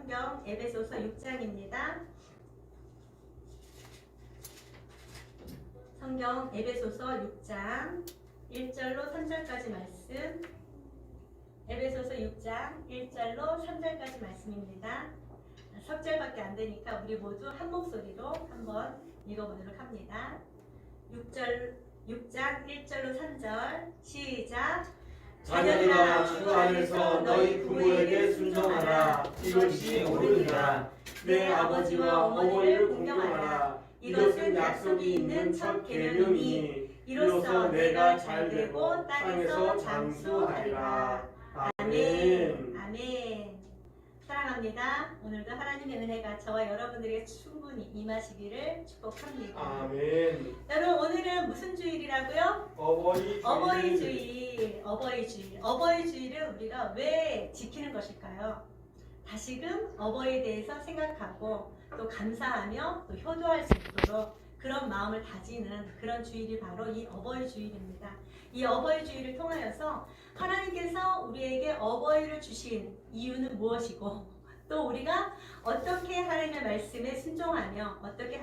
성경 에베소서 6장입니다. 성경 에베소서 6장 1절로 3절까지 말씀. 에베소서 6장 1절로 3절까지 말씀입니다. 석 절밖에 안 되니까 우리 모두 한 목소리로 한번 읽어보도록 합니다. 6장 1절로 3절 시작. 자녀들아 주 안에서 너희 부모에게 순종하라. 이것이 옳으니라. 내 아버지와 어머니를 공경하라. 이것은 약속이 있는 첫 계명이니 이로써 내가 잘되고 땅에서 장수하리라. 아멘. 아멘. 사랑합니다. 오늘도 하나님의 은혜가 저와 여러분들에게 충분히 임하시기를 축복합니다. 아멘. 여러분 오늘은 무슨 주일이라고요? 어버이주일. 어버이주일을 우리가 왜 지키는 것일까요? 다시금 어버이에 대해서 생각하고 또 감사하며 또 효도할 수 있도록 그런 마음을 다지는 그런 주일이 바로 이 어버이주일입니다. 이 어버이주일을 통하여서 하나님께서 우리에게 어버이를 주신 이유는 무엇이고 또 우리가 어떻게 하나님의 말씀에 순종하며 어떻게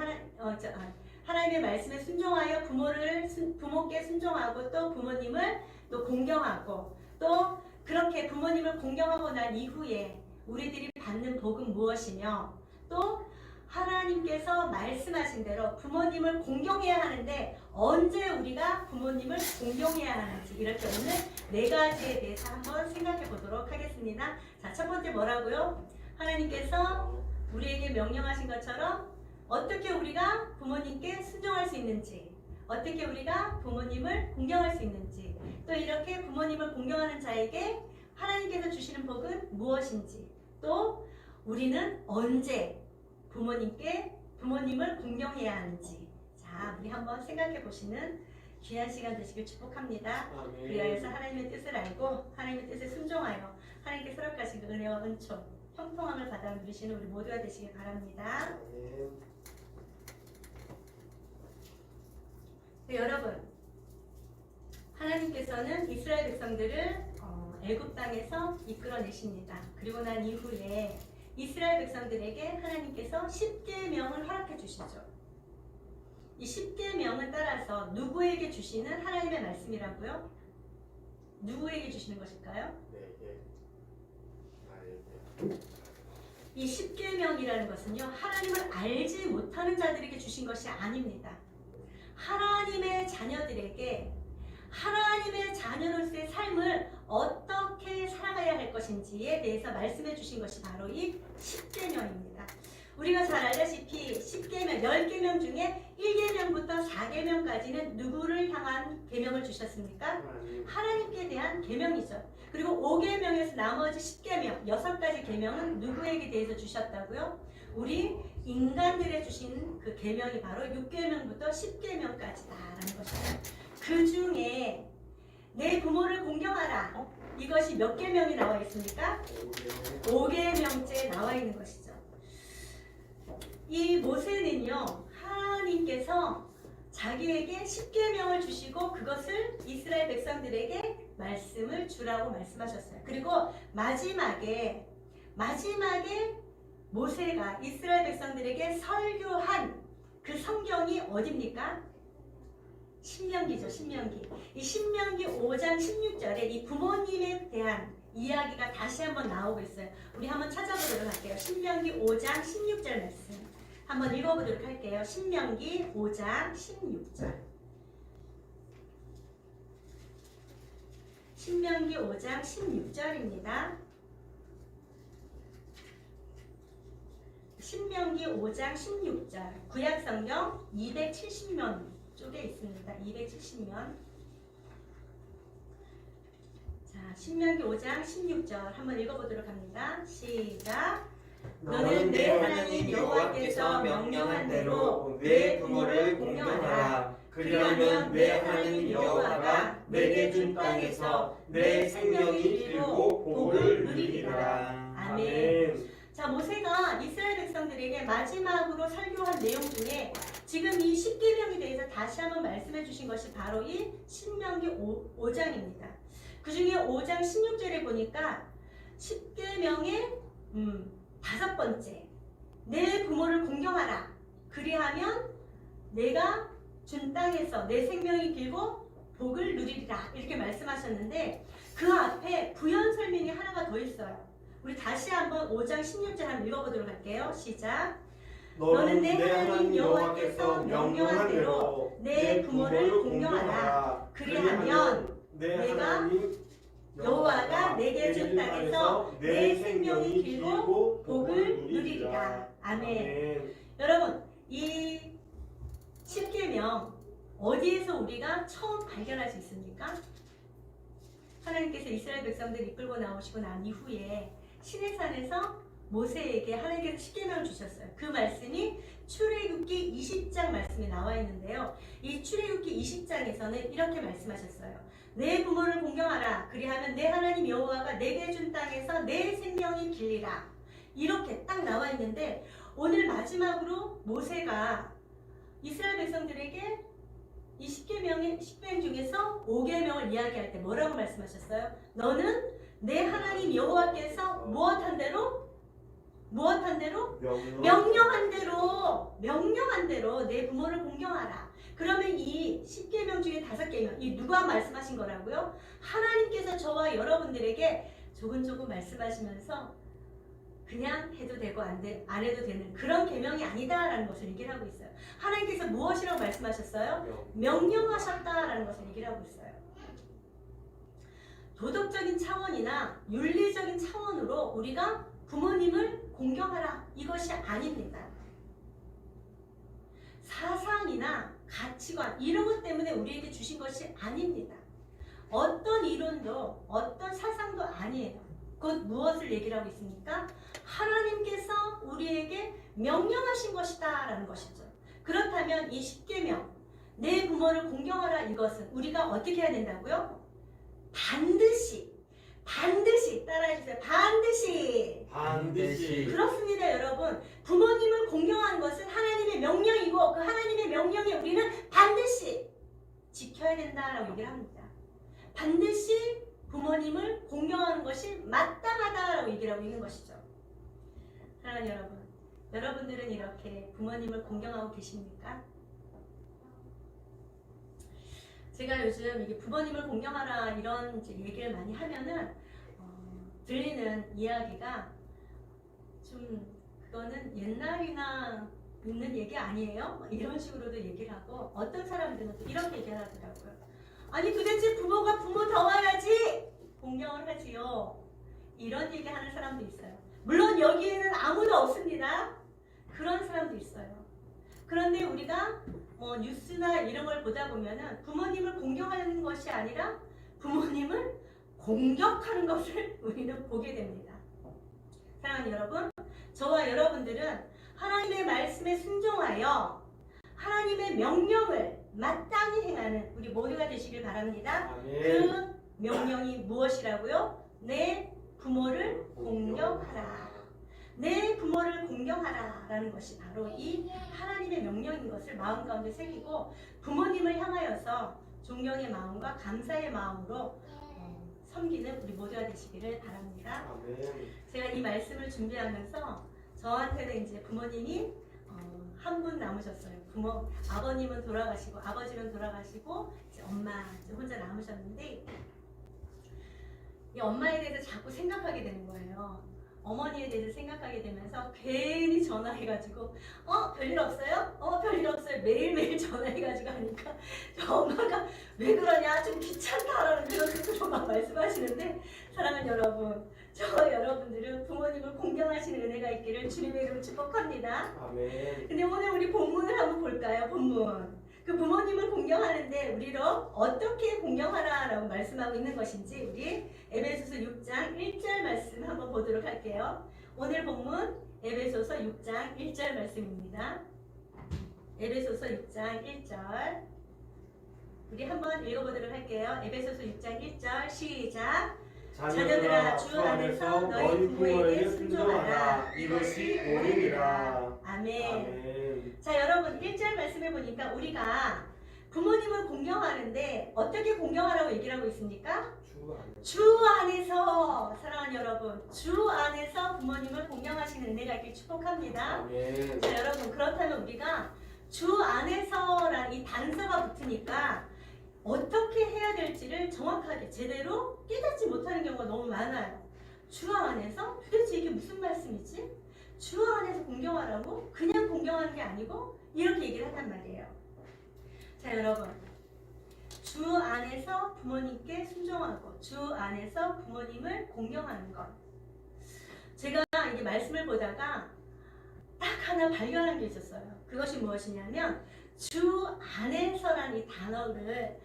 하나님의 말씀에 순종하여 부모께 순종하고 또 부모님을 또 공경하고 또 그렇게 부모님을 공경하고 난 이후에 우리들이 받는 복은 무엇이며 또 하나님께서 말씀하신 대로 부모님을 공경해야 하는데 언제 우리가 부모님을 공경해야 하는지 이렇게 오늘 네 가지에 대해서 한번 생각해 보도록 하겠습니다. 자, 첫 번째 뭐라고요? 하나님께서 우리에게 명령하신 것처럼 어떻게 우리가 부모님께 순종할 수 있는지 어떻게 우리가 부모님을 공경할 수 있는지 또 이렇게 부모님을 공경하는 자에게 하나님께서 주시는 복은 무엇인지 또 우리는 언제 부모님을 공경해야 하는지 자 우리 한번 생각해 보시는 귀한 시간 되시길 축복합니다. 그리하여서 하나님의 뜻을 알고 하나님의 뜻에 순종하여 하나님께 허락하신 그 은혜와 은총 형통함을 받아 누리시는 우리 모두가 되시길 바랍니다. 네, 여러분 하나님께서는 이스라엘 백성들을 애굽 땅에서 이끌어내십니다. 그리고 난 이후에 이스라엘 백성들에게 하나님께서 10계명을 허락해 주시죠. 이 10계명을 따라서 누구에게 주시는 하나님의 말씀이라고요? 누구에게 주시는 것일까요? 이 10계명이라는 것은요 하나님을 알지 못하는 자들에게 주신 것이 아닙니다. 하나님의 자녀들에게 하나님의 자녀로서의 삶을 어떻게 살아가야 할 것인지에 대해서 말씀해 주신 것이 바로 이 10계명입니다. 우리가 잘 알다시피 10계명, 10계명 중에 1계명부터 4계명까지는 누구를 향한 계명을 주셨습니까? 하나님께 대한 계명이죠. 그리고 5계명에서 나머지 10계명, 6가지 계명은 누구에게 대해서 주셨다고요? 우리 인간들에 주신 그 계명이 바로 6계명부터 10계명까지다라는 것이죠. 그 중에 내 부모를 공경하라. 이것이 몇 계명이 나와 있습니까? 5계명째 나와 있는 것이죠. 이 모세는요, 하나님께서 자기에게 10계명을 주시고 그것을 이스라엘 백성들에게 말씀을 주라고 말씀하셨어요. 그리고 마지막에 모세가 이스라엘 백성들에게 설교한 그 성경이 어디입니까? 신명기죠. 신명기. 이 신명기 5장 16절에 이 부모님에 대한 이야기가 다시 한번 나오고 있어요. 우리 한번 찾아보도록 할게요. 신명기 5장 16절 말씀 한번 읽어보도록 할게요. 신명기 5장 16절. 신명기 5장 16절입니다. 신명기 5장 16절 구약성경 270면 쪽에 있습니다. 270면. 자, 신명기 5장 16절 한번 읽어보도록 합니다. 시작. 너는 내 하나님 여호와께서 명령한 대로 내 부모를 공경하라. 그리하면 내 하나님 여호와가 내게 준 땅에서 내 생명이 길고 복을 누리리라. 아멘. 자, 모세가 이스라엘 백성들에게 마지막으로 설교한 내용 중에 지금 이 10계명에 대해서 다시 한번 말씀해 주신 것이 바로 이 신명기 5장입니다. 그 중에 5장 16절에 보니까 10계명의 다섯 번째, 내 부모를 공경하라. 그리하면 내가 준 땅에서 내 생명이 길고 복을 누리리라. 이렇게 말씀하셨는데 그 앞에 부연 설명이 하나가 더 있어요. 우리 다시 한번 5장 16절 한번 읽어보도록 할게요. 시작. 너는 내 하나님 여호와께서 명령한 대로 내 부모를 공경하라. 그리하면 내가 여호와가 내게 준 땅에서 내 생명이 길고 복을 누리리라. 아멘. 여러분, 이 10계명 어디에서 우리가 처음 발견할 수 있습니까? 하나님께서 이스라엘 백성들 이끌고 나오시고 난 이후에 시내산에서 모세에게 하나님께서 10계명을 주셨어요. 그 말씀이 출애굽기 20장 말씀에 나와 있는데요. 이 출애굽기 20장에서는 이렇게 말씀하셨어요. 내 부모를 공경하라. 그리하면 내 하나님 여호와가 내게 준 땅에서 내 생명이 길리라. 이렇게 딱 나와 있는데 오늘 마지막으로 모세가 이스라엘 백성들에게 이 10계명 중에서 5계명을 이야기할 때 뭐라고 말씀하셨어요? 너는 내 하나님 여호와께서 무엇한 대로? 명령한 대로 내 부모를 공경하라. 그러면 이 10계명 중에 5계명, 이 누가 말씀하신 거라고요? 하나님께서 저와 여러분들에게 조금 말씀하시면서 그냥 해도 되고 안 해도 되는 그런 계명이 아니다라는 것을 얘기를 하고 있어요. 하나님께서 무엇이라고 말씀하셨어요? 명령하셨다라는 것을 얘기를 하고 있어요. 도덕적인 차원이나 윤리적인 차원으로 우리가 부모님을 공경하라, 이것이 아닙니다. 사상이나 가치관 이런 것 때문에 우리에게 주신 것이 아닙니다. 어떤 이론도 어떤 사상도 아니에요. 곧 무엇을 얘기를 하고 있습니까? 하나님께서 우리에게 명령하신 것이다 라는 것이죠. 그렇다면 이 10계명 내 부모를 공경하라, 이것은 우리가 어떻게 해야 된다고요? 반드시 따라해주세요. 반드시. 그렇습니다, 여러분. 부모님을 공경하는 것은 하나님의 명령이고 그 하나님의 명령에 우리는 반드시 지켜야 된다라고 얘기를 합니다. 반드시 부모님을 공경하는 것이 마땅하다라고 얘기를 하고 있는 것이죠. 사랑하는 여러분, 여러분들은 이렇게 부모님을 공경하고 계십니까? 제가 요즘 이게 부모님을 공경하라 이런 이제 얘기를 많이 하면은 들리는 이야기가 좀 그거는 옛날이나 있는 얘기 아니에요? 이런 식으로도 얘기를 하고 어떤 사람들은 또 이렇게 얘기를 하더라고요. 아니 도대체 부모가 부모 더 와야지 공경을 하지요. 이런 얘기 하는 사람도 있어요. 물론 여기에는 아무도 없습니다. 그런 사람도 있어요. 그런데 우리가 뉴스나 이런 걸 보다 보면은 부모님을 공경하는 것이 아니라 부모님을 공격하는 것을 우리는 보게 됩니다. 사랑하는 여러분, 저와 여러분들은 하나님의 말씀에 순종하여 하나님의 명령을 마땅히 행하는 우리 모두가 되시길 바랍니다. 아멘. 그 명령이 무엇이라고요? 내 부모를 공경하라. 내 부모를 공경하라 라는 것이 바로 이 하나님의 명령인 것을 마음 가운데 새기고 부모님을 향하여서 존경의 마음과 감사의 마음으로 섬기는 우리 모두가 되시기를 바랍니다. 아멘. 제가 이 말씀을 준비하면서 저한테는 이제 부모님이 한 분 남으셨어요. 아버님은 돌아가시고 아버지는 돌아가시고 이제 엄마 이제 혼자 남으셨는데 이 엄마에 대해서 자꾸 생각하게 되는 거예요. 어머니에 대해서 생각하게 되면서 괜히 전화해가지고 별일 없어요? 별일 없어요. 매일매일 전화해가지고 하니까 저 엄마가 왜 그러냐 좀 귀찮다라는 그런 뜻으로 막 말씀하시는데 사랑하는 여러분, 저와 여러분들은 부모님을 공경하시는 은혜가 있기를 주님의 이름으로 축복합니다. 아멘. 근데 오늘 우리 본문을 한번 볼까요? 본문. 그 부모님을 공경하는데 우리로 어떻게 공경하라라고 말씀하고 있는 것인지 우리 에베소서 6장 1절 말씀 한번 보도록 할게요. 오늘 본문 에베소서 6장 1절 말씀입니다. 에베소서 6장 1절 우리 한번 읽어보도록 할게요. 에베소서 6장 1절 시작. 자녀들아 주 안에서 너희 부모에게 순종하라. 이것이 옳으리라. 아멘. 자, 여러분 1절 말씀해 보니까 우리가 부모님을 공경하는데 어떻게 공경하라고 얘기를 하고 있습니까? 주 안에서. 주 안에서, 사랑하는 여러분, 주 안에서 부모님을 공경하시는 은혜가 있길 축복합니다. 아멘. 자, 여러분, 그렇다면 우리가 주 안에서라는 이 단서가 붙으니까 어떻게 해야 될지를 정확하게 제대로 깨닫지 못하는 경우가 너무 많아요. 주 안에서? 도대체 이게 무슨 말씀이지? 주 안에서 공경하라고? 그냥 공경하는 게 아니고 이렇게 얘기를 한단 말이에요. 자, 여러분, 주 안에서 부모님께 순종하고 주 안에서 부모님을 공경하는 것. 제가 이게 말씀을 보다가 딱 하나 발견한 게 있었어요. 그것이 무엇이냐면 주 안에서라는 이 단어를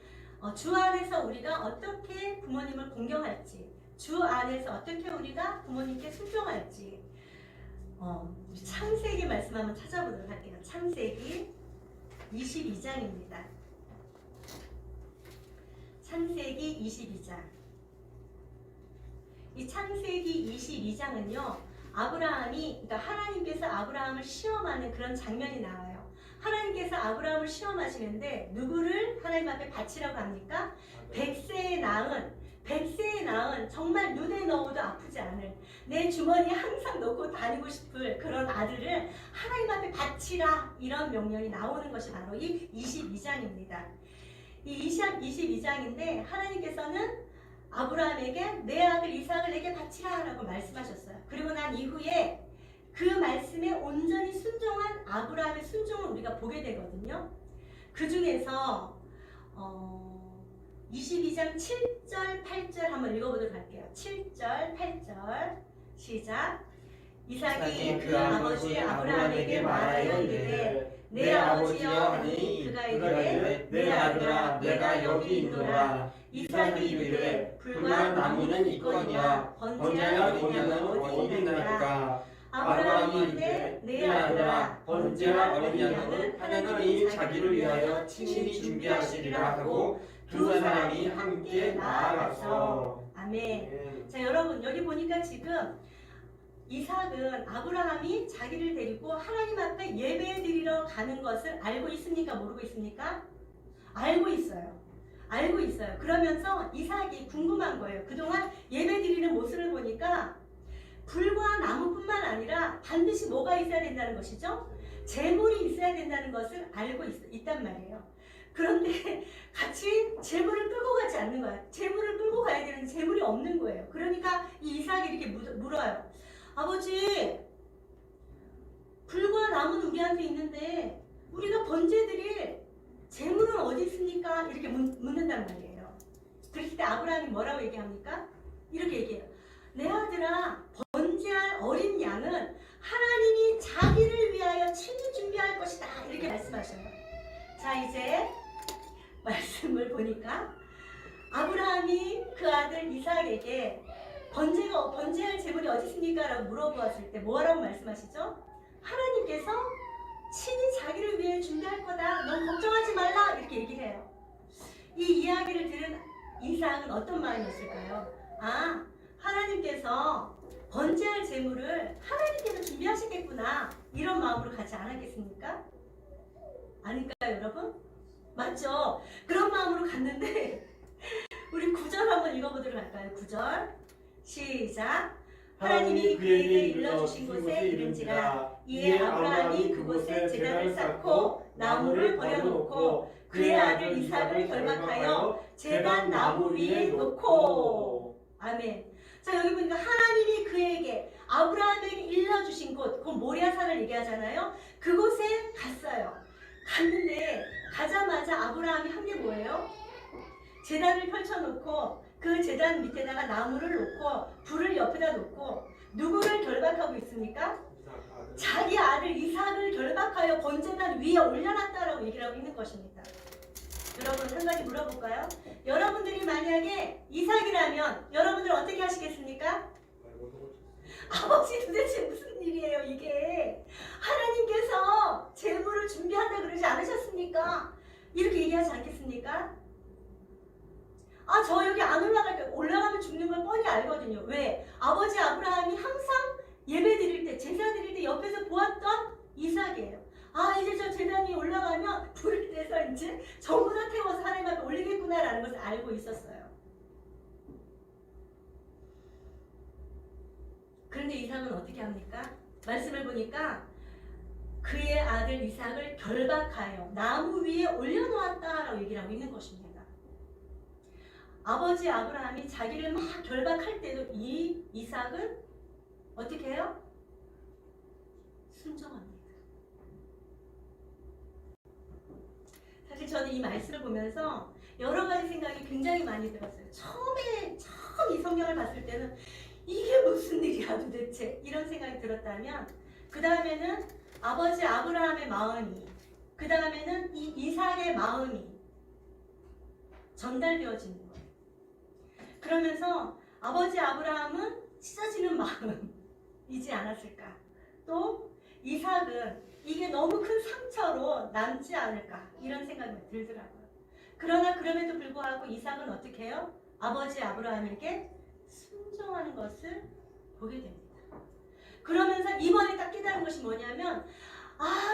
주 안에서 우리가 어떻게 부모님을 공경할지, 주 안에서 어떻게 우리가 부모님께 순종할지, 우리 창세기 말씀 한번 찾아보도록 할게요. 창세기 22장입니다. 창세기 22장. 이 창세기 22장은요, 그러니까 하나님께서 아브라함을 시험하는 그런 장면이 나와요. 하나님께서 아브라함을 시험하시는데 누구를 하나님 앞에 바치라고 합니까? 100세에 낳은 정말 눈에 넣어도 아프지 않을, 내 주머니에 항상 넣고 다니고 싶을 그런 아들을 하나님 앞에 바치라, 이런 명령이 나오는 것이 바로 이 22장입니다. 이 22장인데 하나님께서는 아브라함에게 내 아들 이삭을 내게 바치라 라고 말씀하셨어요. 그리고 난 이후에 그 말씀에 온전히 순종한 아브라함의 순종을 우리가 보게 되거든요. 그 중에서 22장 7절 8절 한번 읽어보도록 할게요. 7절 8절 시작. 이삭이 그 아버지 아브라함에게 말하여 이르되 내 아버지여 하니 그가 이르되 내 아들아 내가 여기 있노라. 이삭이 이르되 불과 나무는 있거니와 번제할 어린 어디 있나이까. 아브라함이 이르되 내 아들아 번제할 어린 양은 하나님이 자기를 위하여 친히 준비하시리라 하고 두 사람이 함께 나아가서. 아멘. 자, 여러분, 여기 보니까 지금 이삭은 아브라함이 자기를 데리고 하나님 앞에 예배드리러 가는 것을 알고 있습니까? 모르고 있습니까? 알고 있어요. 알고 있어요. 그러면서 이삭이 궁금한 거예요. 그동안 예배드리는 모습을 보니까 불과 나무뿐만 아니라 반드시 뭐가 있어야 된다는 것이죠? 제물이 있어야 된다는 것을 알고 있단 말이에요. 그런데 같이 제물을 끌고 가지 않는 거야. 제물을 끌고 가야 되는데 제물이 없는 거예요. 그러니까 이 이삭이 이렇게 물어요. 아버지, 불과 나무는 우리한테 있는데 우리가 번제드릴 제물은 어디 있습니까? 이렇게 묻는단 말이에요. 그랬을 때 아브라함이 뭐라고 얘기합니까? 이렇게 얘기해요. 내 아들아, 번제할 어린 양은 하나님이 자기를 위하여 친히 준비할 것이다. 이렇게 말씀하셔요. 자, 이제 말씀을 보니까 아브라함이 그 아들 이삭에게 번제할 제물이 어디 있습니까? 라고 물어보았을 때 뭐라고 말씀하시죠? 하나님께서 친히 자기를 위해 준비할 거다. 넌 걱정하지 말라. 이렇게 얘기를 해요. 이 이야기를 들은 이삭은 어떤 마음이었을까요? 아, 하나님께서 번제할 제물을 하나님께서 준비하시겠구나. 이런 마음으로 가지 않았겠습니까? 아닐까요, 여러분? 맞죠? 그런 마음으로 갔는데 우리 9절 한번 읽어보도록 할까요? 9절 시작. 하나님이 그에게 일러주신 곳에 이른지라. 이에 아브라함이 그곳에 제단을 쌓고 나무를 버려놓고 그의 아들 이삭을 결박하여 제단 나무 위에 놓고. 아멘. 자, 여기 보니까 하나님이 그에게 아브라함에게 일러주신 곳, 그건 모리아산을 얘기하잖아요. 그곳에 갔어요. 갔는데 가자마자 아브라함이 한 게 뭐예요? 제단을 펼쳐놓고 그 제단 밑에다가 나무를 놓고 불을 옆에다 놓고 누구를 결박하고 있습니까? 자기 아들 이삭을 결박하여 번제단 위에 올려놨다라고 얘기를 하고 있는 것입니다. 여러분, 한 가지 물어볼까요? 여러분들이 만약에 이삭이라면 여러분들 어떻게 하시겠습니까? 아버지, 도대체 무슨 일이에요 이게? 하나님께서 제물을 준비한다 그러지 않으셨습니까? 이렇게 얘기하지 않겠습니까? 아, 저 여기 안 올라갈게요. 올라가면 죽는 걸 뻔히 알거든요. 왜? 아버지 아브라함이 항상 예배 드릴 때, 제사 드릴 때 옆에서 보았던 이삭이에요. 아, 이제 저 제단 위에 올라가면 불을 떼서 이제 전부 다 알고 있었어요. 그런데 이삭은 어떻게 합니까? 말씀을 보니까 그의 아들 이삭을 결박하여 나무 위에 올려놓았다라고 얘기를 하고 있는 것입니다. 아버지 아브라함이 자기를 막 결박할 때도 이 이삭은 어떻게 해요? 순종합니다. 사실 저는 이 말씀을 보면서 여러 가지 생각이 굉장히 많이 들었어요. 처음 이 성경을 봤을 때는 이게 무슨 일이야 도대체 이런 생각이 들었다면 그 다음에는 아버지 아브라함의 마음이 그 다음에는 이 이삭의 마음이 전달되어지는 거예요. 그러면서 아버지 아브라함은 찢어지는 마음이지 않았을까? 또 이삭은 이게 너무 큰 상처로 남지 않을까? 이런 생각이 들더라고요. 그러나 그럼에도 불구하고 이삭은 어떻게 해요? 아버지 아브라함에게 순종하는 것을 보게 됩니다. 그러면서 이번에 딱 깨달은 것이 뭐냐면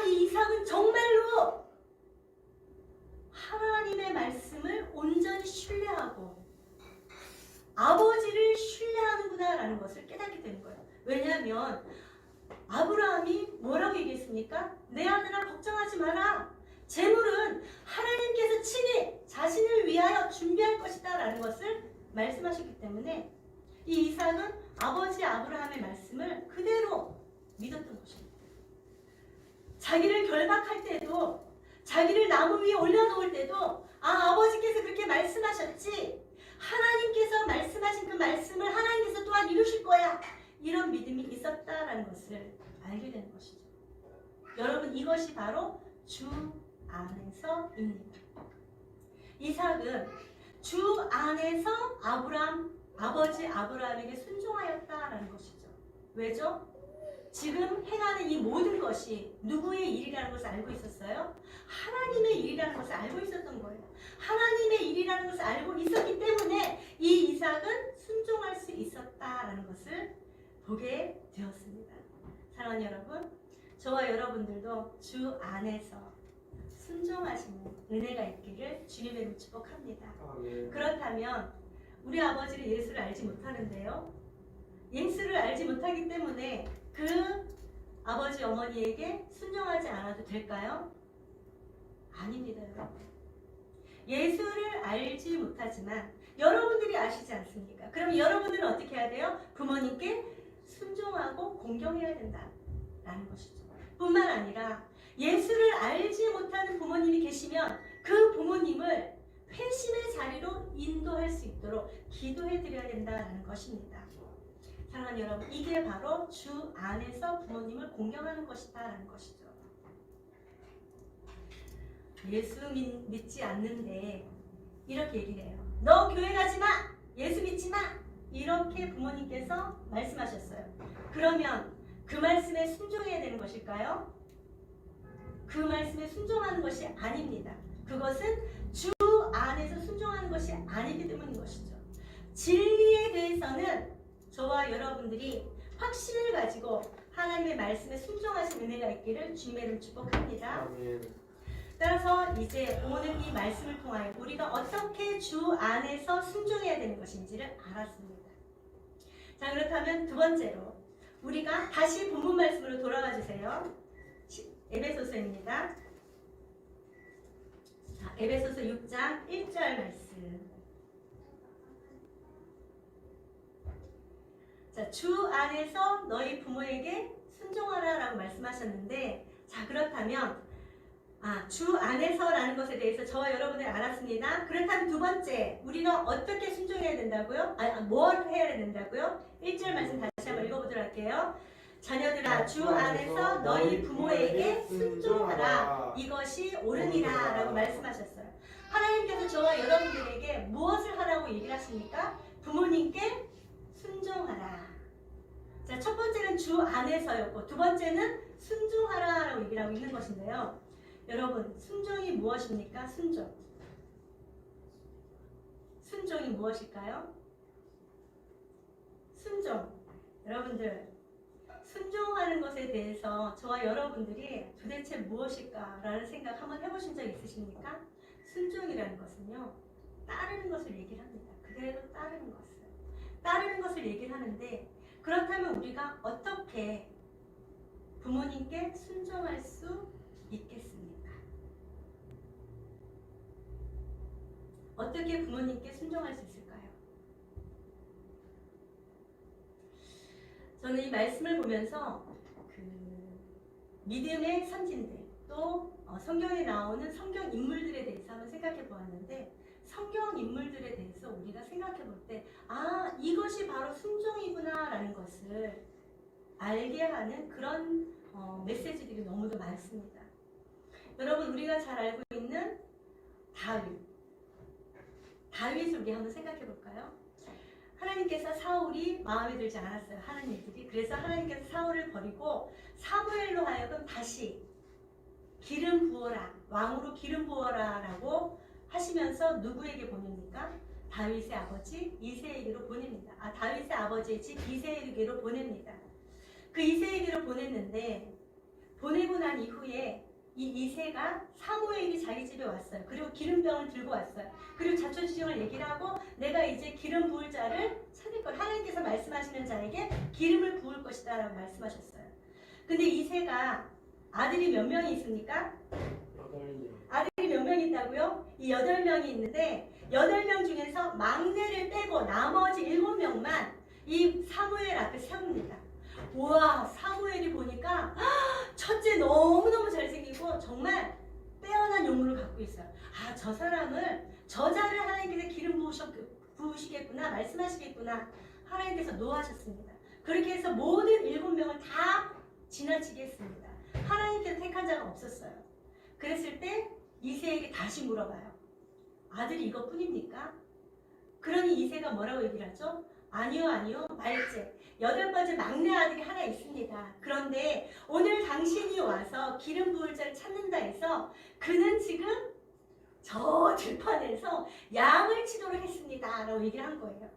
이 이삭은 정말로 하나님의 말씀을 온전히 신뢰하고 아버지를 신뢰하는구나 라는 것을 깨닫게 되는 거예요. 왜냐하면 아브라함이 뭐라고 얘기했습니까? 내 아들아 걱정하지 마라. 재물은 하나님께서 친히 자신을 위하여 준비할 것이다 라는 것을 말씀하셨기 때문에 이 이삭은 아버지 아브라함의 말씀을 그대로 믿었던 것입니다. 자기를 결박할 때도 자기를 나무 위에 올려놓을 때도 아버지께서 그렇게 말씀하셨지 하나님께서 말씀하신 그 말씀을 하나님께서 또한 이루실 거야 이런 믿음이 있었다라는 것을 알게 되는 것이죠. 여러분 이것이 바로 주 안에서입니다. 이삭은 주 안에서 아버지 아브라함에게 순종하였다라는 것이죠. 왜죠? 지금 행하는 이 모든 것이 누구의 일이라는 것을 알고 있었어요? 하나님의 일이라는 것을 알고 있었던 거예요. 하나님의 일이라는 것을 알고 있었기 때문에 이 이삭은 순종할 수 있었다라는 것을 보게 되었습니다. 사랑하는 여러분, 저와 여러분들도 주 안에서 순종하시는 은혜가 있기를 주님의 이름으로 축복합니다. 그렇다면 우리 아버지는 예수를 알지 못하는데요. 예수를 알지 못하기 때문에 그 아버지 어머니에게 순종하지 않아도 될까요? 아닙니다, 여러분. 예수를 알지 못하지만 여러분들이 아시지 않습니까? 그럼 여러분들은 어떻게 해야 돼요? 부모님께 순종하고 공경해야 된다라는 것이죠. 뿐만 아니라 예수를 알지 못하는 부모님이 계시면 그 부모님을 회심의 자리로 인도할 수 있도록 기도해 드려야 된다는 것입니다. 사랑하는 여러분, 이게 바로 주 안에서 부모님을 공경하는 것이다라는 것이죠. 예수 믿지 않는데 이렇게 얘기를 해요. 너 교회 가지 마! 예수 믿지 마! 이렇게 부모님께서 말씀하셨어요. 그러면 그 말씀에 순종해야 되는 것일까요? 그 말씀에 순종하는 것이 아닙니다. 그것은 주 안에서 순종하는 것이 아니기 때문인 것이죠. 진리에 대해서는 저와 여러분들이 확신을 가지고 하나님의 말씀에 순종하신 은혜가 있기를 주님의 이름으로 축복합니다. 아멘. 따라서 이제 오늘 이 말씀을 통하여 우리가 어떻게 주 안에서 순종해야 되는 것인지를 알았습니다. 자, 그렇다면 두 번째로 우리가 다시 본문 말씀으로 돌아가 주세요. 에베소서입니다. 자, 에베소서 6장 1절 말씀. 자, 주 안에서 너희 부모에게 순종하라 라고 말씀하셨는데, 자, 그렇다면 주 안에서라는 것에 대해서 저와 여러분들이 알았습니다. 그렇다면 두 번째, 우리는 어떻게 순종해야 된다고요? 뭘 해야 된다고요? 1절 말씀 다시 한번 읽어보도록 할게요. 자녀들아, 주 안에서 너희 부모에게 순종하라. 이것이 옳으니라 라고 말씀하셨어요. 하나님께서 저와 여러분들에게 무엇을 하라고 얘기를 하십니까? 부모님께 순종하라. 자, 첫 번째는 주 안에서였고 두 번째는 순종하라 라고 얘기를 하고 있는 것인데요. 여러분, 순종이 무엇입니까? 순종이 무엇일까요? 순종. 여러분들, 순종하는 것에 대해서 저와 여러분들이 도대체 무엇일까라는 생각 한번 해보신 적 있으십니까? 순종이라는 것은요, 따르는 것을 얘기를 합니다. 그대로 따르는 것을. 따르는 것을 얘기를 하는데 그렇다면 우리가 어떻게 부모님께 순종할 수 있겠습니까? 어떻게 부모님께 순종할 수 있을까요? 저는 이 말씀을 보면서 그 믿음의 선진들 또 성경에 나오는 성경 인물들에 대해서 한번 생각해 보았는데 성경 인물들에 대해서 우리가 생각해 볼 때 이것이 바로 순종이구나 라는 것을 알게 하는 그런 메시지들이 너무도 많습니다. 여러분 우리가 잘 알고 있는 다윗을 우리 한번 생각해 볼까요? 하나님께서 사울이 마음에 들지 않았어요. 하는 일들이. 그래서 하나님께서 사울을 버리고 사무엘로 하여금 다시 기름 부어라, 왕으로 기름 부어라 라고 하시면서 누구에게 보냅니까? 다윗의 아버지 이새에게로 보냅니다. 다윗의 아버지의 집 이새에게로 보냅니다. 그 이새에게로 보냈는데 보내고 난 이후에 이 이새가 사무엘이 자기 집에 왔어요. 그리고 기름병을 들고 왔어요. 그리고 자초지종을 얘기를 하고 내가 이제 기름 부을 자를 찾을 걸 하나님께서 말씀하시는 자에게 기름을 부을 것이다 라고 말씀하셨어요. 근데 이새가 아들이 몇 명이 있습니까? 8명. 아들이 몇 명 있다고요? 이 8명이 있는데 8명 중에서 막내를 빼고 나머지 7명만 이 사무엘 앞에 세웁니다. 우와, 사무엘이 보니까 첫째 너무너무 잘생기고 정말 빼어난 용모를 갖고 있어요. 저 사람을 저자를 하나님께서 기름 부으시겠구나, 말씀하시겠구나 하나님께서 노하셨습니다. 그렇게 해서 모든 7명을 다 지나치게 했습니다. 하나님께서 택한 자가 없었어요. 그랬을 때 이새에게 다시 물어봐요. 아들이 이것뿐입니까? 그러니 이새가 뭐라고 얘기를 하죠? 아니요, 말째 8번째 막내 아들이 하나 있습니다. 그런데 오늘 당신이 와서 기름 부을 자를 찾는다 해서 그는 지금 저 들판에서 양을 치도록 했습니다 라고 얘기를 한 거예요.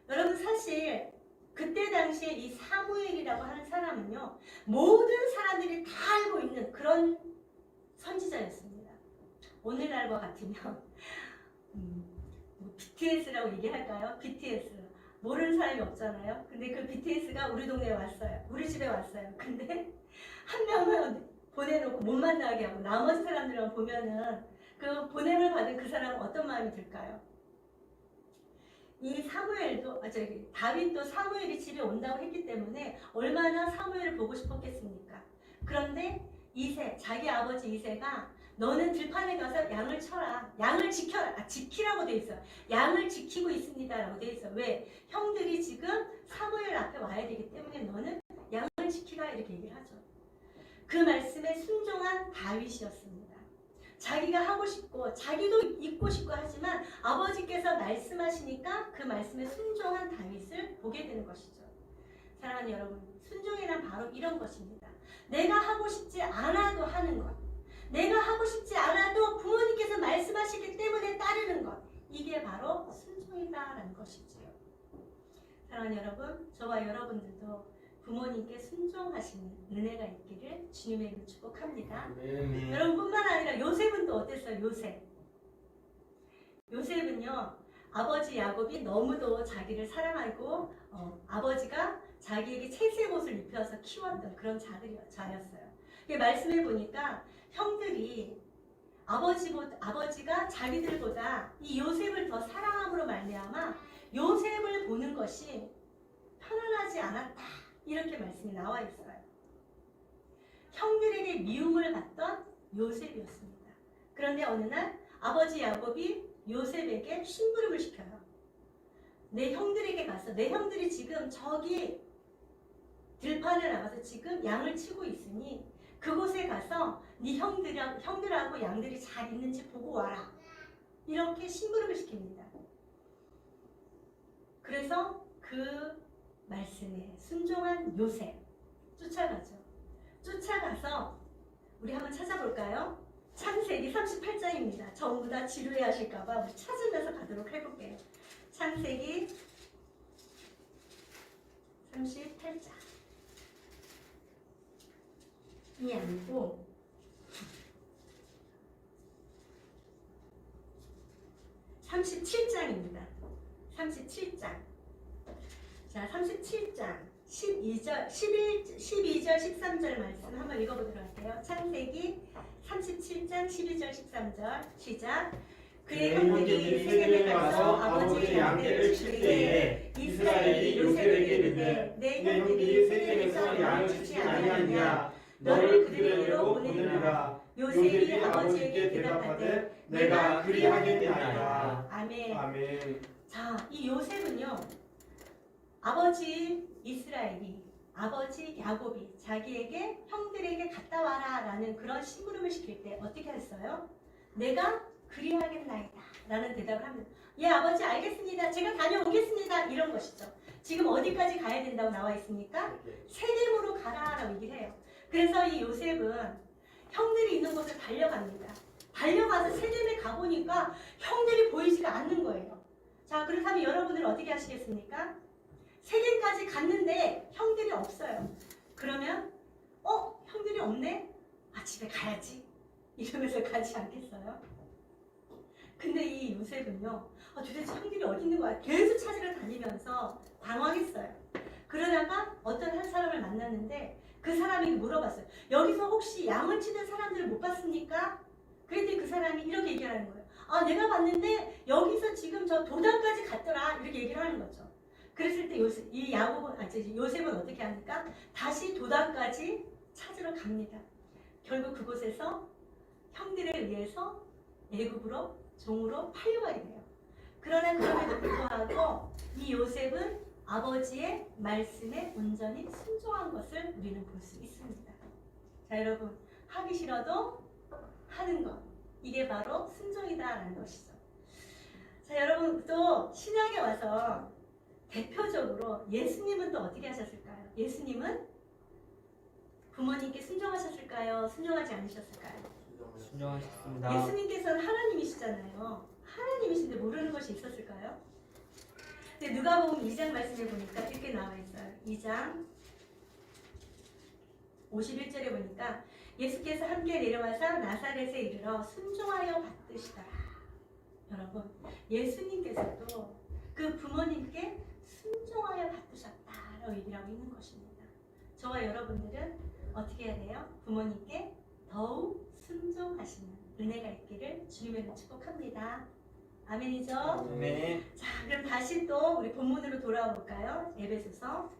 여러분 사실 그때 당시에 이 사무엘이라고 하는 사람은요 모든 사람들이 다 알고 있는 그런 선지자였습니다. 오늘날과 같으면 BTS라고 얘기할까요? BTS 모르는 사람이 없잖아요. 근데 그 BTS가 우리 동네에 왔어요. 우리 집에 왔어요. 근데 한 명은 보내놓고 못 만나게 하고 나머지 사람들만 보면은 그 보냄을 받은 그 사람은 어떤 마음이 들까요? 이 다윗도 사무엘이 집에 온다고 했기 때문에 얼마나 사무엘을 보고 싶었겠습니까? 그런데 자기 아버지 이새가 너는 들판에 가서 양을 쳐라. 양을 지켜라. 지키라고 돼 있어. 양을 지키고 있습니다. 라고 돼 있어. 왜? 형들이 지금 사무엘 앞에 와야 되기 때문에 너는 양을 지키라. 이렇게 얘기를 하죠. 그 말씀에 순종한 다윗이었습니다. 자기가 하고 싶고 자기도 있고 싶고 하지만 아버지께서 말씀하시니까 그 말씀에 순종한 다윗을 보게 되는 것이죠. 사랑하는 여러분, 순종이란 바로 이런 것입니다. 내가 하고 싶지 않아도 하는 것. 내가 하고 싶지 않아도 부모님께서 말씀하시기 때문에 따르는 것. 이게 바로 순종이다라는 것이지요. 사랑하는 여러분, 저와 여러분들도 부모님께 순종하시는 은혜가 있기를 주님의 이름으로 축복합니다. 여러분뿐만 아니라 요셉은 또 어땠어요? 요셉은요 아버지 야곱이 너무도 자기를 사랑하고 아버지가 자기에게 채색 옷을 입혀서 키웠던 그런 자였어요. 말씀해 보니까 형들이 아버지가 자기들보다 이 요셉을 더 사랑함으로 말미암아 요셉을 보는 것이 편안하지 않았다. 이렇게 말씀이 나와 있어요. 형들에게 미움을 받던 요셉이었습니다. 그런데 어느 날 아버지 야곱이 요셉에게 심부름을 시켜요. 내 형들에게 가서 내 형들이 지금 저기 들판에 나가서 지금 양을 치고 있으니 그곳에 가서 네 형들하고 양들이 잘 있는지 보고 와라. 이렇게 심부름을 시킵니다. 그래서 그 말씀에 순종한 요셉 쫓아가죠. 쫓아가서 우리 한번 찾아볼까요? 창세기 38장입니다. 전부 다 지루해 하실까봐 우리 찾으면서 가도록 해볼게요. 창세기 38장 이 아니고 38장 37장입니다. 37장. 자, 37장 12절, 13절 말씀 한번 읽어보도록 할게요. 창세기 37장 12절 13절 시작. 그의 형들이 세겜에 가서 아버지의 양떼를 칠 때에 이스라엘이 요셉에게 이르되 내 형들이 세겜에서 양을 치지 아니하느냐 너를 그들에게로 보내느라. 요셉이 아버지에게 대답하되 내가 그리하겠나이다. 아멘. 아멘. 자, 이 요셉은요, 아버지 이스라엘이, 아버지 야곱이 자기에게 형들에게 갔다 와라 라는 그런 심부름을 시킬 때 어떻게 했어요? 내가 그리하겠나이다 라는 대답을 합니다. 예, 아버지 알겠습니다. 제가 다녀오겠습니다. 이런 것이죠. 지금 어디까지 가야 된다고 나와 있습니까? 세겜으로 가라 라고 얘기를 해요. 그래서 이 요셉은 형들이 있는 곳을 달려갑니다. 달려가서 세겜에 가보니까 형들이 보이지가 않는 거예요. 자, 그렇다면 여러분들은 어떻게 하시겠습니까? 세겜까지 갔는데 형들이 없어요. 그러면 형들이 없네? 아, 집에 가야지. 이러면서 가지 않겠어요? 근데 이 요셉은요, 도대체 형들이 어디 있는 거야? 계속 찾으러 다니면서 당황했어요. 그러다가 어떤 한 사람을 만났는데 그 사람이 물어봤어요. 여기서 혹시 양을 치는 사람들을 못 봤습니까? 그랬더니 그 사람이 이렇게 얘기하는 거예요. 아, 내가 봤는데 여기서 지금 저 도단까지 갔더라. 이렇게 얘기를 하는 거죠. 그랬을 때 요셉은 어떻게 합니까? 다시 도단까지 찾으러 갑니다. 결국 그곳에서 형들에 의해서 애굽으로 종으로 팔려가야 돼요. 그러나 그럼에도 불구하고 이 요셉은 아버지의 말씀에 온전히 순종한 것을 우리는 볼 수 있습니다. 자, 여러분, 하기 싫어도 하는 것, 이게 바로 순종이다라는 것이죠. 자, 여러분, 또 신약에 와서 대표적으로 예수님은 또 어떻게 하셨을까요? 예수님은 부모님께 순종하셨을까요? 순종하지 않으셨을까요? 순종하셨습니다. 예수님께서는 하나님이시잖아요. 하나님이신데 모르는 것이 있었을까요? 근데 누가복음 2장 말씀에 보니까 이렇게 나와 있어요. 2장 51절에 보니까 예수께서 함께 내려와서 나사렛에 이르러 순종하여 받으시더라. 여러분, 예수님께서도 그 부모님께 순종하여 받으셨다라고 얘기를 하고 있는 것입니다. 저와 여러분들은 어떻게 해야 돼요? 부모님께 더욱 순종하시는 은혜가 있기를 주님으로 축복합니다. 아멘이죠? 아멘. 자, 그럼 다시 또 우리 본문으로 돌아와 볼까요? 에베소서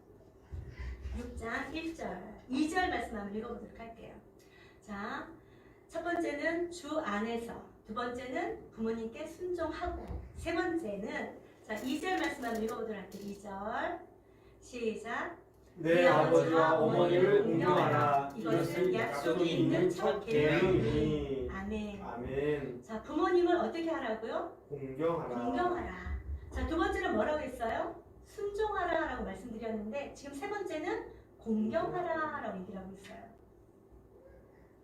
6장 1절, 2절 말씀 한번 읽어보도록 할게요. 자, 첫 번째는 주 안에서, 두 번째는 부모님께 순종하고, 세 번째는 자 2절 말씀 한번 읽어보도록 할게요. 2절 시작. 내 아버지와 어머니를 공경하라. 이것은 약속이 있는 첫 계명이니. 아멘. 아멘. 자, 부모님을 어떻게 하라고요? 공경하라. 공경하라. 자, 두 번째는 뭐라고 했어요? 순종하라라고 말씀드렸는데 지금 세 번째는 공경하라라고 얘기를 하고 있어요.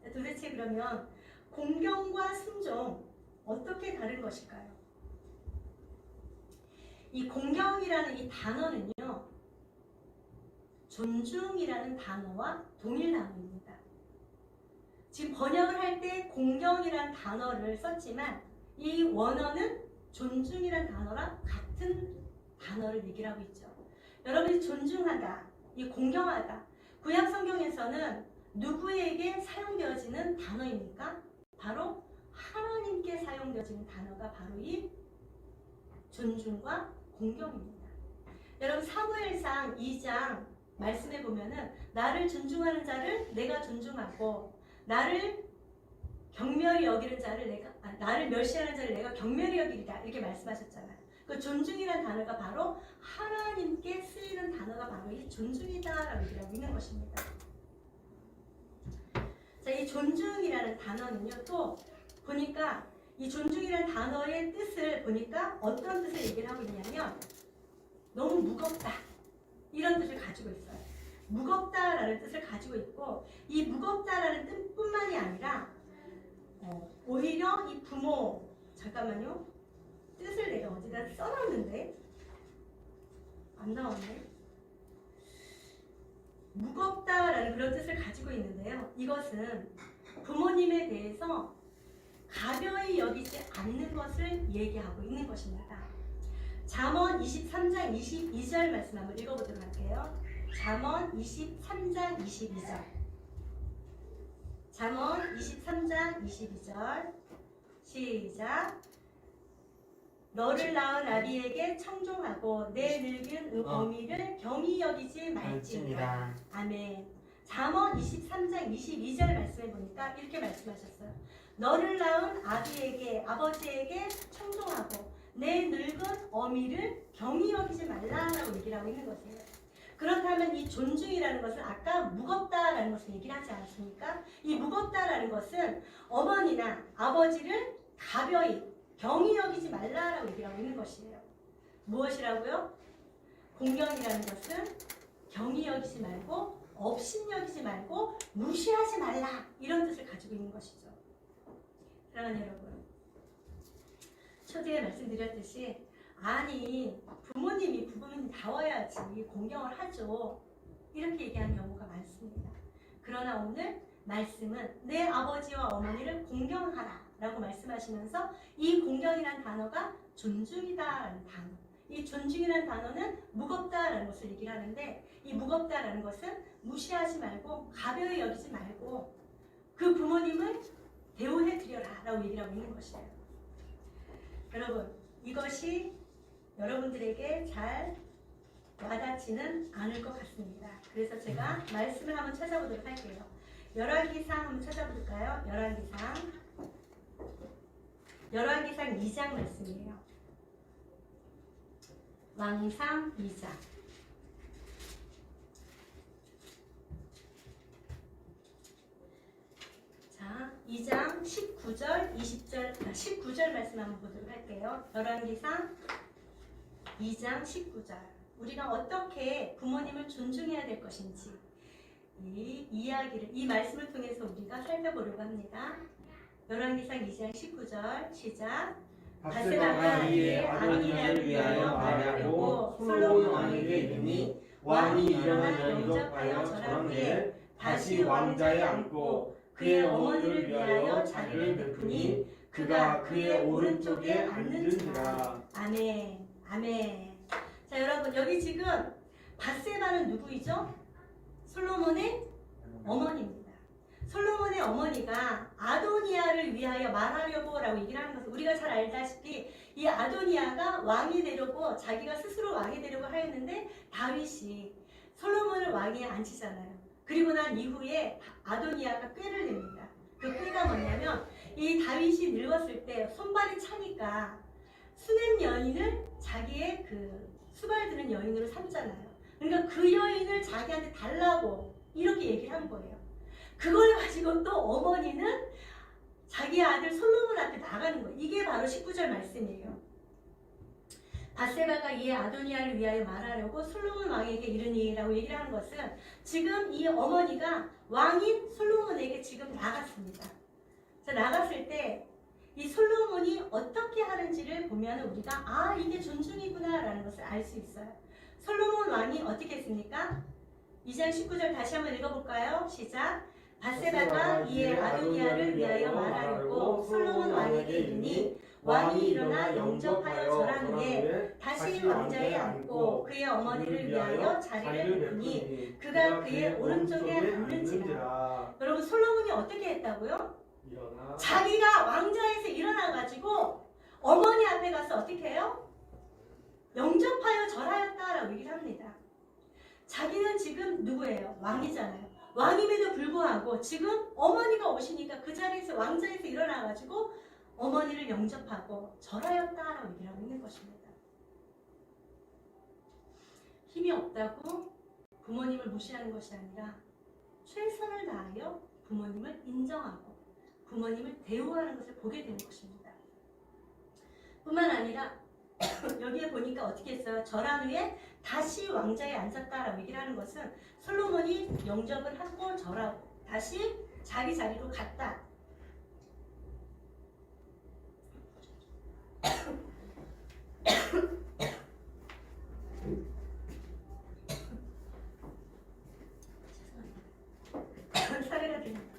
자, 도대체 그러면 공경과 순종 어떻게 다른 것일까요? 이 공경이라는 이 단어는요, 존중이라는 단어와 동일 단어입니다. 지금 번역을 할 때 공경이라는 단어를 썼지만 이 원어는 존중이라는 단어랑 같은 단어를 얘기를 하고 있죠. 여러분이 존중하다, 이 공경하다, 구약 성경에서는 누구에게 사용되어지는 단어입니까? 바로 하나님께 사용되어지는 단어가 바로 이 존중과 공경입니다. 여러분 사무엘상 2장 말씀해 보면은 나를 존중하는 자를 내가 존중하고 나를 경멸히 여기는 자를 나를 멸시하는 자를 내가 경멸히 여기리라 이렇게 말씀하셨잖아요. 그 존중이라는 단어가 바로 하나님께 쓰이는 단어가 바로 이 존중이다라고 얘기하고 있는 것입니다. 자, 이 존중이라는 단어는요, 또 보니까 이 존중이라는 단어의 뜻을 보니까 어떤 뜻을 얘기를 하고 있냐면 너무 무겁다 이런 뜻을 가지고 있어요. 무겁다라는 뜻을 가지고 있고 이 무겁다라는 뜻뿐만이 아니라 오히려 이 부모 잠깐만요. 뜻을 내가 어디다 써놨는데 안 나왔네. 무겁다라는 그런 뜻을 가지고 있는데요. 이것은 부모님에 대해서 가벼이 여기지 않는 것을 얘기하고 있는 것입니다. 잠언 23장 22절 말씀 한번 읽어보도록 할게요. 잠언 23장 22절. 잠언 23장 22절. 시작. 너를 낳은 아비에게 청종하고 내 늙은 어미를 경히 여기지 말지니라. 아멘. 잠언 23장 22절 말씀해 보니까 이렇게 말씀하셨어요. 너를 낳은 아비에게, 아버지에게 청종하고 내 늙은 어미를 경히 여기지 말라라고 얘기를 하고 있는 것이에요. 그렇다면 이 존중이라는 것은 아까 무겁다라는 것을 얘기를 하지 않았습니까? 이 무겁다라는 것은 어머니나 아버지를 가벼이 경히 여기지 말라라고 얘기를 하고 있는 것이에요. 무엇이라고요? 공경이라는 것은 경히 여기지 말고 업신 여기지 말고 무시하지 말라 이런 뜻을 가지고 있는 것이죠. 사랑하는 여러분, 초대에 말씀드렸듯이 아니 부모님이 다워야지 공경을 하죠 이렇게 얘기하는 경우가 많습니다. 그러나 오늘 말씀은 내 아버지와 어머니를 공경하라 라고 말씀하시면서 이 공경이라는 단어가 존중이다라는 단어, 이 존중이라는 단어는 무겁다라는 것을 얘기를 하는데 이 무겁다라는 것은 무시하지 말고 가벼이 여기지 말고 그 부모님을 대우해 드려라 라고 얘기를 하고 있는 것이에요. 여러분, 이것이 여러분들에게 잘 와닿지는 않을 것 같습니다. 그래서 제가 말씀을 한번 찾아보도록 할게요. 열왕기상 한번 찾아볼까요? 열왕기상 2장 말씀이에요. 왕상 2장. 자, 2장 19절, 20절, 19절 말씀 한번 보도록 할게요. 열왕기상 2장 19절. 우리가 어떻게 부모님을 존중해야 될 것인지 이 이야기를, 이 말씀을 통해서 우리가 살펴보려고 합니다. 열왕기상 2장 19절 시작. 바세바가 이에 아도니아를 위하여 말하려고 솔로몬 왕에게 이르니 왕이 일어나 영접하여 절한 후에 다시 왕자에 앉고 그의 어머니를 위하여 자리를 베푸니 그가 그의 오른쪽에 앉는지라. 아멘. 아멘. 자, 여러분, 여기 지금 바세바는 누구이죠? 솔로몬의 어머니입니다. 솔로몬의 어머니가 아도니아를 위하여 말하려고 라고 얘기를 하는 것은 우리가 잘 알다시피 이 아도니아가 왕이 되려고 자기가 스스로 왕이 되려고 하였는데 다윗이 솔로몬을 왕위에 앉히잖아요. 그리고 난 이후에 아도니아가 꾀를 냅니다. 그 꾀가 뭐냐면 이 다윗이 늙었을 때 손발이 차니까 수냄 여인을 자기의 그 수발드는 여인으로 삼잖아요. 그러니까 그 여인을 자기한테 달라고 이렇게 얘기를 한 거예요. 그걸 가지고 또 어머니는 자기 아들 솔로몬 앞에 나가는 거예요. 이게 바로 19절 말씀이에요. 바세바가 이에 아도니아를 위하여 말하려고 솔로몬 왕에게 이르니라고 얘기를 하는 것은 지금 이 어머니가 왕인 솔로몬에게 지금 나갔습니다. 자, 나갔을 때 이 솔로몬이 어떻게 하는지를 보면 우리가 아, 이게 존중이구나 라는 것을 알 수 있어요. 솔로몬 왕이 어떻게 했습니까? 2장 19절 다시 한번 읽어볼까요? 시작. 바세바가 이에 아도니아를 위하여 말하려고 솔로몬 왕에게 이르니 왕이 일어나 영접하여 절한 후에 다시 왕자에 앉고 그의 어머니를 위하여 자리를 베푸니 그가 그의 오른쪽에 앉는지라. 여러분, 솔로몬이 어떻게 했다고요? 일어나. 자기가 왕자에서 일어나가지고 어머니 앞에 가서 어떻게 해요? 영접하여 절하였다라고 얘기를 합니다. 자기는 지금 누구예요? 왕이잖아요. 왕임에도 불구하고 지금 어머니가 오시니까 그 자리에서 왕자에서 일어나가지고 어머니를 영접하고 절하였다라고 얘기를 하고 있는 것입니다. 힘이 없다고 부모님을 무시하는 것이 아니라 최선을 다하여 부모님을 인정하고 부모님을 대우하는 것을 보게 되는 것입니다. 뿐만 아니라 여기에 보니까 어떻게 했어요? 절한 후에 다시 왕자에 앉았다라고 얘기를 하는 것은 솔로몬이 영접을 하고 절하고 다시 자기 자리로 갔다. 사례가 됩니다.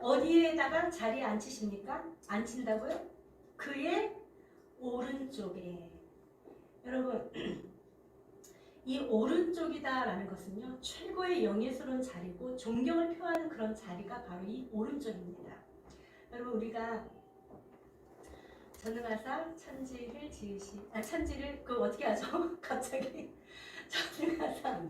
어디에다가 자리에 앉히십니까? 앉힌다고요? 그의 오른쪽에. 여러분 이 오른쪽이다라는 것은요 최고의 영예스러운 자리고 존경을 표하는 그런 자리가 바로 이 오른쪽입니다. 여러분 우리가 전능하사 천지를 천지를 그 어떻게 하죠? 갑자기 전능하사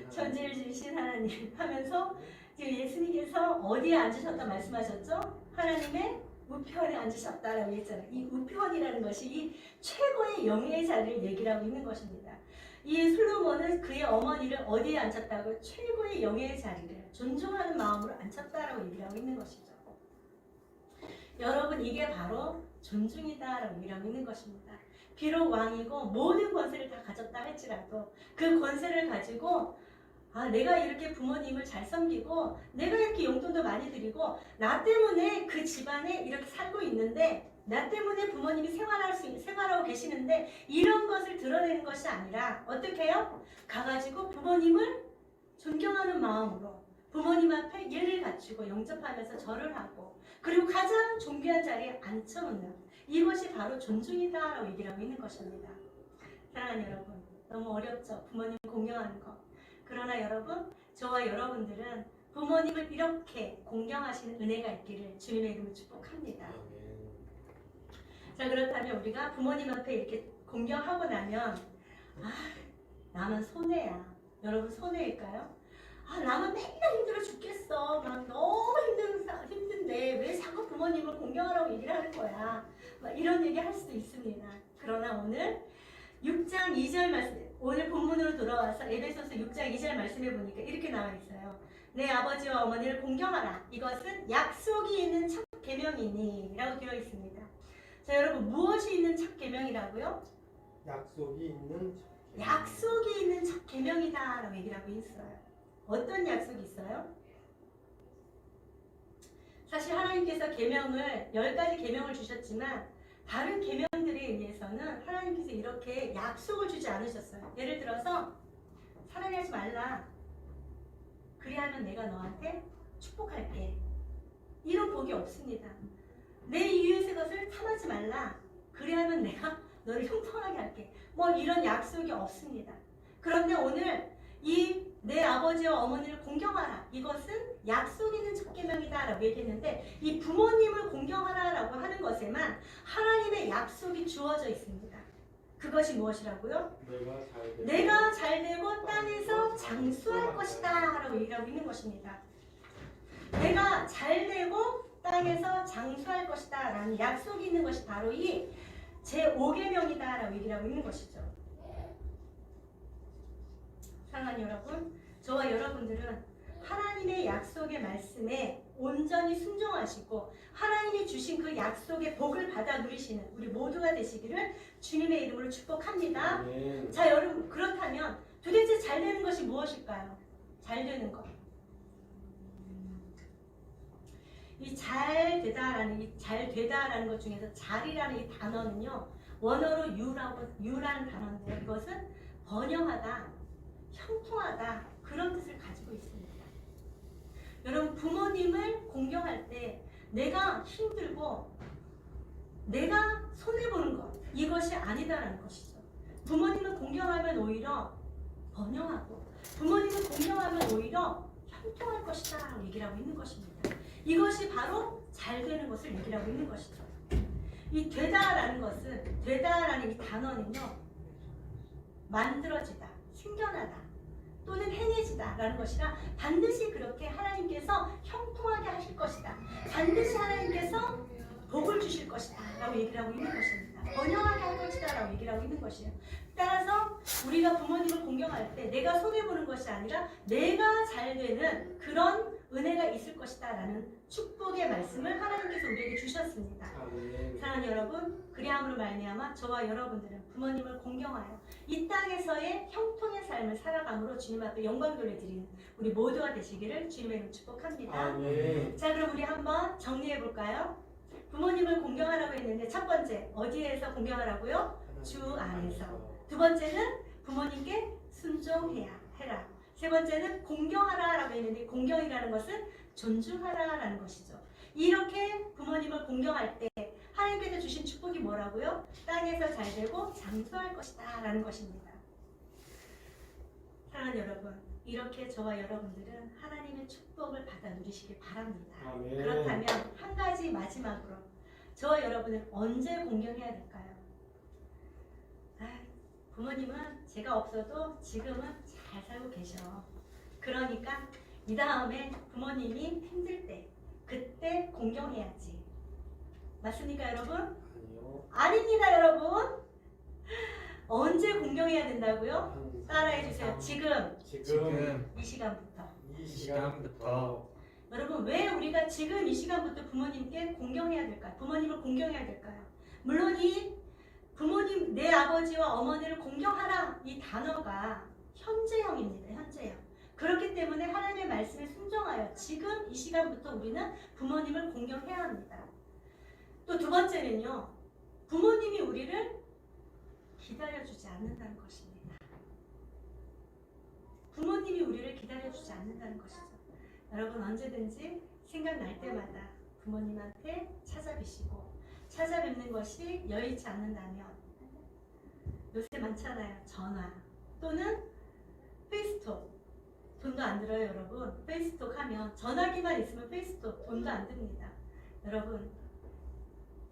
천지를 지으신 하나님 하면서 지금 예수님께서 어디에 앉으셨다 말씀하셨죠? 하나님의 우편에 앉으셨다라고 했잖아요. 이 우편이라는 것이 이 최고의 영예의 자리를 얘기를 하고 있는 것입니다. 이 솔로몬은 그의 어머니를 어디에 앉혔다고? 최고의 영예의 자리를 존중하는 마음으로 앉혔다라고 얘기를 하고 있는 것이죠. 여러분 이게 바로 존중이다라고 얘기를 하고 있는 것입니다. 비록 왕이고 모든 권세를 다 가졌다 할지라도 그 권세를 가지고 내가 이렇게 부모님을 잘 섬기고 내가 이렇게 용돈도 많이 드리고 나 때문에 그 집안에 이렇게 살고 있는데 나 때문에 부모님이 생활하고 계시는데 이런 것을 드러내는 것이 아니라 어떻게 해요? 가가지고 부모님을 존경하는 마음으로 부모님 앞에 예를 갖추고 영접하면서 절을 하고 그리고 가장 존귀한 자리에 앉혀놓는 이것이 바로 존중이다라고 얘기를 하고 있는 것입니다. 사랑하는 여러분 너무 어렵죠? 부모님 공경하는 거. 그러나 여러분 저와 여러분들은 부모님을 이렇게 공경하시는 은혜가 있기를 주님의 이름으로 축복합니다. 자 그렇다면 우리가 부모님 앞에 이렇게 공경하고 나면 나는 손해야. 여러분 손해일까요? 나는 맨날 힘들어 죽겠어. 난 너무 힘든데 왜 자꾸 부모님을 공경하라고 얘기를 하는 거야. 이런 얘기 할 수도 있습니다. 그러나 오늘 6장 2절 말씀, 오늘 본문으로 돌아와서 에베소서 6장 2절 말씀해 보니까 이렇게 나와 있어요. 내 아버지와 어머니를 공경하라. 이것은 약속이 있는 첫 계명이니 라고 되어 있습니다. 자 여러분 무엇이 있는 첫 계명이라고요? 약속이 있는 약속이 있는 첫 계명이다 라고 얘기를 하고 있어요. 어떤 약속이 있어요? 사실 하나님께서 계명을 10가지 계명을 주셨지만 다른 계명들에 의해서는 하나님께서 이렇게 약속을 주지 않으셨어요. 예를 들어서 사랑하지 말라. 그리하면 내가 너한테 축복할게. 이런 복이 없습니다. 내 이웃의 것을 탐하지 말라. 그리하면 내가 너를 형통하게 할게. 이런 약속이 없습니다. 그런데 오늘 이 내 아버지와 어머니를 공경하라. 이것은 약속 있는 첫 계명이다 라고 얘기했는데 이 부모님을 공경하라 라고 하는 것에만 하나님의 약속이 주어져 있습니다. 그것이 무엇이라고요? 내가 잘되고 땅에서 장수할 것이다 라고 얘기하고 있는 것입니다. 내가 잘되고 땅에서 장수할 것이다 라는 약속이 있는 것이 바로 이 제5계명이다 라고 얘기를 하고 있는 것이죠. 사랑하는 여러분, 저와 여러분들은 하나님의 약속의 말씀에 온전히 순종하시고 하나님이 주신 그 약속의 복을 받아 누리시는 우리 모두가 되시기를 주님의 이름으로 축복합니다. 자 여러분 그렇다면 도대체 잘 되는 것이 무엇일까요? 잘 되는 것. 이 잘 되다라는 것 중에서 잘이라는 이 단어는요 원어로 유라는 단어인데 이것은 번영하다, 형통하다 그런 뜻을 가지고 있습니다. 여러분 부모님을 공경할 때 내가 힘들고 내가 손해보는 것 이것이 아니다라는 것이죠. 부모님을 공경하면 오히려 번영하고 부모님을 공경하면 오히려 형통할 것이다 라고 얘기를 하고 있는 것입니다. 이것이 바로 잘 되는 것을 얘기를 하고 있는 것이죠. 이 되다라는 것은 되다라는 이 단어는요 만들어지다, 생겨나다 또는 해내지다 라는 것이라 반드시 그렇게 하나님께서 형통하게 하실 것이다. 반드시 하나님께서 복을 주실 것이다 라고 얘기를 하고 있는 것입니다. 번영하게 할 것이다 라고 얘기를 하고 있는 것이에요. 따라서 우리가 부모님을 공경할 때 내가 손해보는 것이 아니라 내가 잘 되는 그런 은혜가 있을 것이다 라는 축복의 말씀을 하나님께서 우리에게 주셨습니다. 사랑하는 여러분, 그리함으로 말미암아 저와 여러분들은 부모님을 공경하여 이 땅에서의 형통의 삶을 살아감으로 주님 앞에 영광 돌려드리는 우리 모두가 되시기를 주님의 이름으로 축복합니다. 자 그럼 우리 한번 정리해 볼까요? 부모님을 공경하라고 했는데 첫 번째 어디에서 공경하라고요? 주 안에서. 두 번째는 부모님께 순종해야 해라. 세 번째는 공경하라 라고 했는데 공경이라는 것은 존중하라라는 것이죠. 이렇게 부모님을 공경할 때 하나님께서 주신 축복이 뭐라고요? 땅에서 잘 되고 장수할 것이다 라는 것입니다. 사랑하는 여러분, 이렇게 저와 여러분들은 하나님의 축복을 받아 누리시길 바랍니다. 아멘. 그렇다면 한 가지 마지막으로 저와 여러분은 언제 공경해야 될까요? 부모님은 제가 없어도 지금은 잘 살고 계셔. 그러니까 이 다음에 부모님이 힘들 때 그때 공경해야지. 맞습니까 여러분? 아니요. 아닙니다 여러분. 언제 공경해야 된다고요? 따라해 주세요. 지금 지금 이 시간부터. 이 시간부터 여러분 왜 우리가 지금 이 시간부터 부모님께 공경해야 될까요? 부모님을 공경해야 될까요? 물론 이 부모님, 내 아버지와 어머니를 공경하라 이 단어가 현재형입니다. 현재형. 그렇기 때문에 하나님의 말씀에 순종하여 지금 이 시간부터 우리는 부모님을 공경해야 합니다. 또 두 번째는요. 부모님이 우리를 기다려주지 않는다는 것입니다. 부모님이 우리를 기다려주지 않는다는 것이죠. 여러분 언제든지 생각날 때마다 부모님한테 찾아뵈시고 찾아뵙는 것이 여의치 않는다면 요새 많잖아요. 전화 또는 페이스톡. 돈도 안 들어요 여러분. 페이스톡 하면 전화기만 있으면 페이스톡 돈도 안 듭니다. 여러분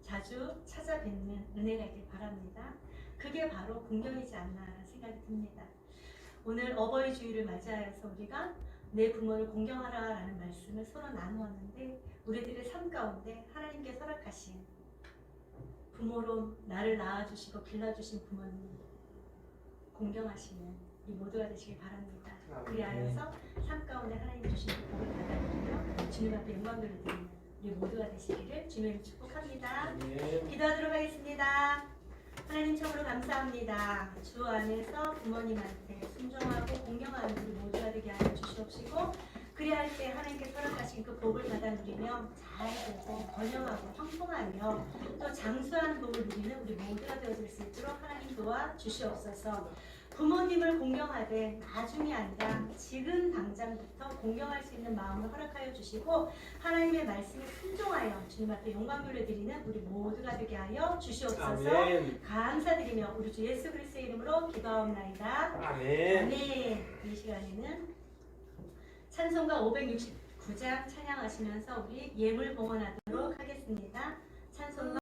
자주 찾아뵙는 은혜가 있길 바랍니다. 그게 바로 공경이지 않나 생각이 듭니다. 오늘 어버이 주일을 맞이하여서 우리가 내 부모를 공경하라라는 말씀을 서로 나누었는데 우리들의 삶 가운데 하나님께서 허락하신 부모로 나를 낳아주시고 길러주신 부모님 공경하시는 우리 모두가 되시길 바랍니다. 그리하여서 삶 가운데 하나님 주신 복을 받아들이며 주님 앞에 영광을 드리는 우리 모두가 되시기를 주님을 축복합니다. 아멘. 기도하도록 하겠습니다. 하나님 참으로 감사합니다. 주 안에서 부모님한테 순종하고 공경하는 우리 모두가 되게 하여 주시옵시고 그리할 때 하나님께 허락하신 그 복을 받아 누리며 잘 되고 번영하고 형통하며 또 장수하는 복을 누리는 우리 모두가 되어질 수 있도록 하나님 도와 주시옵소서. 부모님을 공경하되 나중이 아니라 지금 당장부터 공경할 수 있는 마음을 허락하여 주시고 하나님의 말씀에 순종하여 주님 앞에 영광 돌려드리는 우리 모두가 되게 하여 주시옵소서. 아멘. 감사드리며 우리 주 예수 그리스도의 이름으로 기도하옵나이다. 아멘. 아멘. 이 시간에는 찬송가 569장 찬양하시면서 우리 예물 봉헌하도록 하겠습니다. 찬송가